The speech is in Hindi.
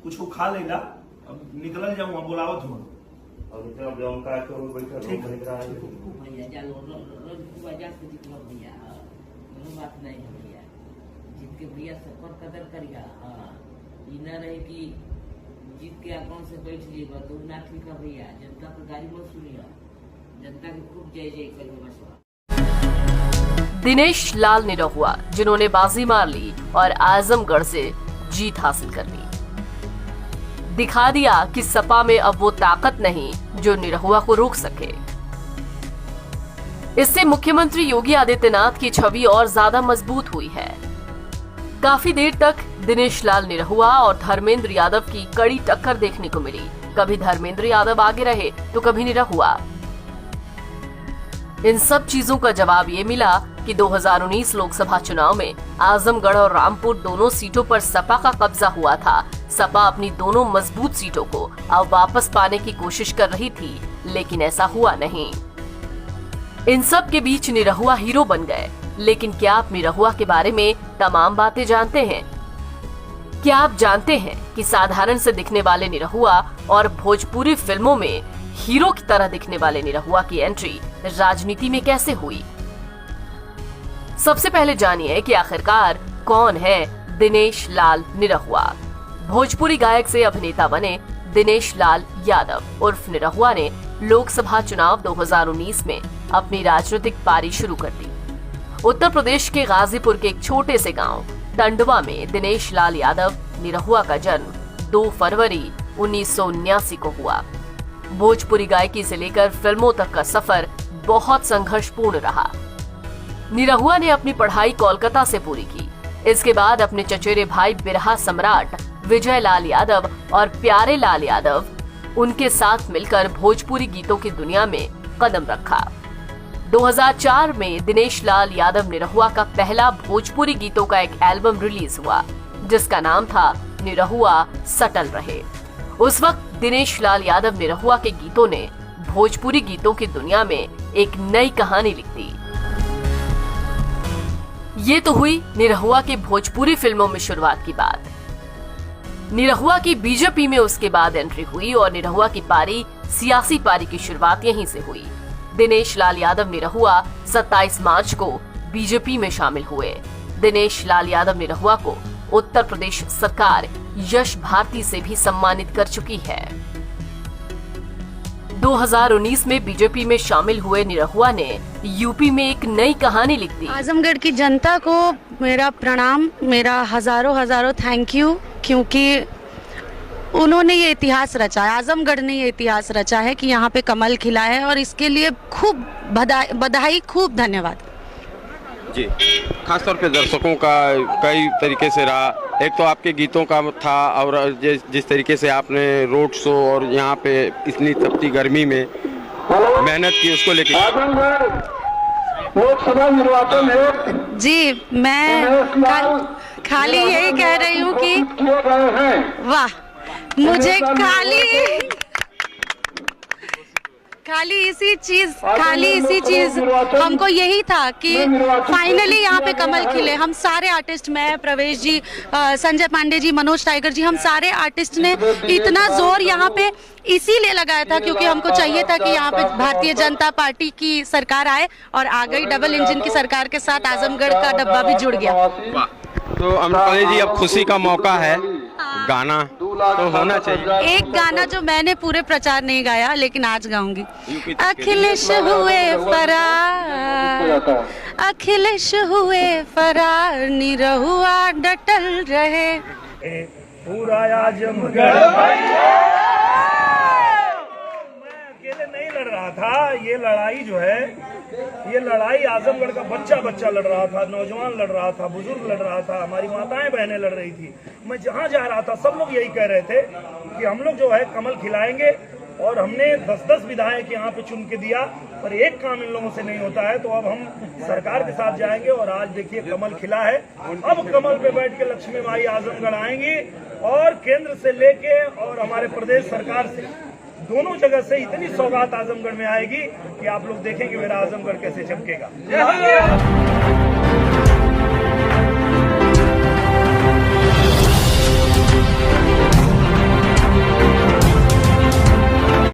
कुछ को खा लेगा, अब निकल जाऊंगा, बुलावत हूँ बात नहीं है भैया, जिनके भैया सबकर कदर करिया। हाँ, ये न रहे कि जीत के अकाउंट से बैठ लीजिएगा तो ना ठीक है भैया। जनता की गाड़ी मत सुनिए, जनता की खूब जय जय करिए बस। दिनेश लाल निरहुआ जिन्होंने बाजी मार ली और आजमगढ़ से जीत हासिल कर ली, दिखा दिया कि सपा में अब वो ताकत नहीं जो निरहुआ को रोक सके। इससे मुख्यमंत्री योगी आदित्यनाथ की छवि और ज्यादा मजबूत हुई है। काफी देर तक दिनेश लाल निरहुआ और धर्मेंद्र यादव की कड़ी टक्कर देखने को मिली। कभी धर्मेंद्र यादव आगे रहे तो कभी निरहुआ। इन सब चीजों का जवाब ये मिला कि 2019 लोकसभा चुनाव में आजमगढ़ और रामपुर दोनों सीटों पर सपा का कब्जा हुआ था। सपा अपनी दोनों मजबूत सीटों को अब वापस पाने की कोशिश कर रही थी, लेकिन ऐसा हुआ नहीं। इन सब के बीच निरहुआ हीरो बन गए। लेकिन क्या आप निरहुआ के बारे में तमाम बातें जानते हैं? क्या आप जानते हैं कि साधारण से दिखने वाले निरहुआ और भोजपुरी फिल्मों में हीरो की तरह दिखने वाले निरहुआ की एंट्री राजनीति में कैसे हुई? सबसे पहले जानिए कि आखिरकार कौन है दिनेश लाल निरहुआ। भोजपुरी गायक से अभिनेता बने दिनेश लाल यादव उर्फ निरहुआ ने लोकसभा चुनाव 2019 में अपनी राजनीतिक पारी शुरू कर दी। उत्तर प्रदेश के गाजीपुर के एक छोटे से गांव टंडवा में दिनेश लाल यादव निरहुआ का जन्म 2 फरवरी 1979 को हुआ। भोजपुरी गायकी से लेकर फिल्मों तक का सफर बहुत संघर्षपूर्ण रहा। निरहुआ ने अपनी पढ़ाई कोलकाता से पूरी की। इसके बाद अपने चचेरे भाई बिरहा सम्राट विजय लाल यादव और प्यारे लाल यादव उनके साथ मिलकर भोजपुरी गीतों की दुनिया में कदम रखा। 2004 में दिनेश लाल यादव निरहुआ का पहला भोजपुरी गीतों का एक एल्बम रिलीज हुआ, जिसका नाम था निरहुआ सटल रहे। उस वक्त दिनेश लाल यादव निरहुआ के गीतों ने भोजपुरी गीतों की दुनिया में एक नई कहानी लिख दी। ये तो हुई निरहुआ की भोजपुरी फिल्मों में शुरुआत की बात। निरहुआ की बीजेपी में उसके बाद एंट्री हुई और निरहुआ की पारी सियासी पारी की शुरुआत यहीं से हुई। दिनेश लाल यादव निरहुआ 27 मार्च को बीजेपी में शामिल हुए। दिनेश लाल यादव निरहुआ को उत्तर प्रदेश सरकार यश भारती से भी सम्मानित कर चुकी है। 2019 में बीजेपी में शामिल हुए निरहुआ ने यूपी में एक नई कहानी लिख दी। आजमगढ़ की जनता को मेरा प्रणाम, मेरा हजारों थैंक यू, क्योंकि उन्होंने ये इतिहास रचा है, आजमगढ़ ने ये इतिहास रचा है कि यहाँ पे कमल खिला है और इसके लिए खूब बधाई, खूब धन्यवाद जी। खासतौर पे दर्शकों का कई तरीके से रहा। एक तो आपके गीतों का था और जिस तरीके से आपने रोड शो और यहाँ पे इतनी तपती गर्मी में मेहनत की, उसको लेके लोकसभा निर्वाचन है जी। मैं खाली यही कह रही हूँ कि वाह, मुझे खाली इसी चीज हमको यही था कि फाइनली यहाँ पे कमल खिले। हम सारे आर्टिस्ट, मैं, प्रवेश जी, संजय पांडे जी, मनोज टाइगर जी, हम सारे आर्टिस्ट ने इतना जोर यहाँ पे इसीलिए लगाया था क्योंकि हमको चाहिए था कि यहाँ पे भारतीय जनता पार्टी की सरकार आए, और आ गई। डबल इंजन की सरकार के साथ आजमगढ़ का डब्बा भी जुड़ गया। तो अमृपाली जी, अब खुशी का मौका है, गाना तो होना चाहिए। एक गाना जो मैंने पूरे प्रचार नहीं गाया लेकिन आज गाऊंगी। अखिलेश हुए फरार, अखिलेश हुए फरार, निरहुआ डटल रहे। पूरा आजमगढ़ मैं अकेले नहीं लड़ रहा था। ये लड़ाई जो है, ये लड़ाई आजमगढ़ का बच्चा लड़ रहा था, नौजवान लड़ रहा था, बुजुर्ग लड़ रहा था, हमारी माताएं बहनें लड़ रही थी। मैं जहां जा रहा था सब लोग यही कह रहे थे कि हम लोग जो है कमल खिलाएंगे, और हमने 10-10 विधायक यहाँ पे चुन के दिया, पर एक काम इन लोगों से नहीं होता है। तो अब हम सरकार के साथ जाएंगे और आज देखिए कमल खिला है। अब कमल पे बैठ के लक्ष्मी माई आजमगढ़ आएंगी और केंद्र से लेके और हमारे प्रदेश सरकार से दोनों जगह से इतनी सौगात आजमगढ़ में आएगी कि आप लोग देखेंगे मेरा आजमगढ़ कैसे चमकेगा।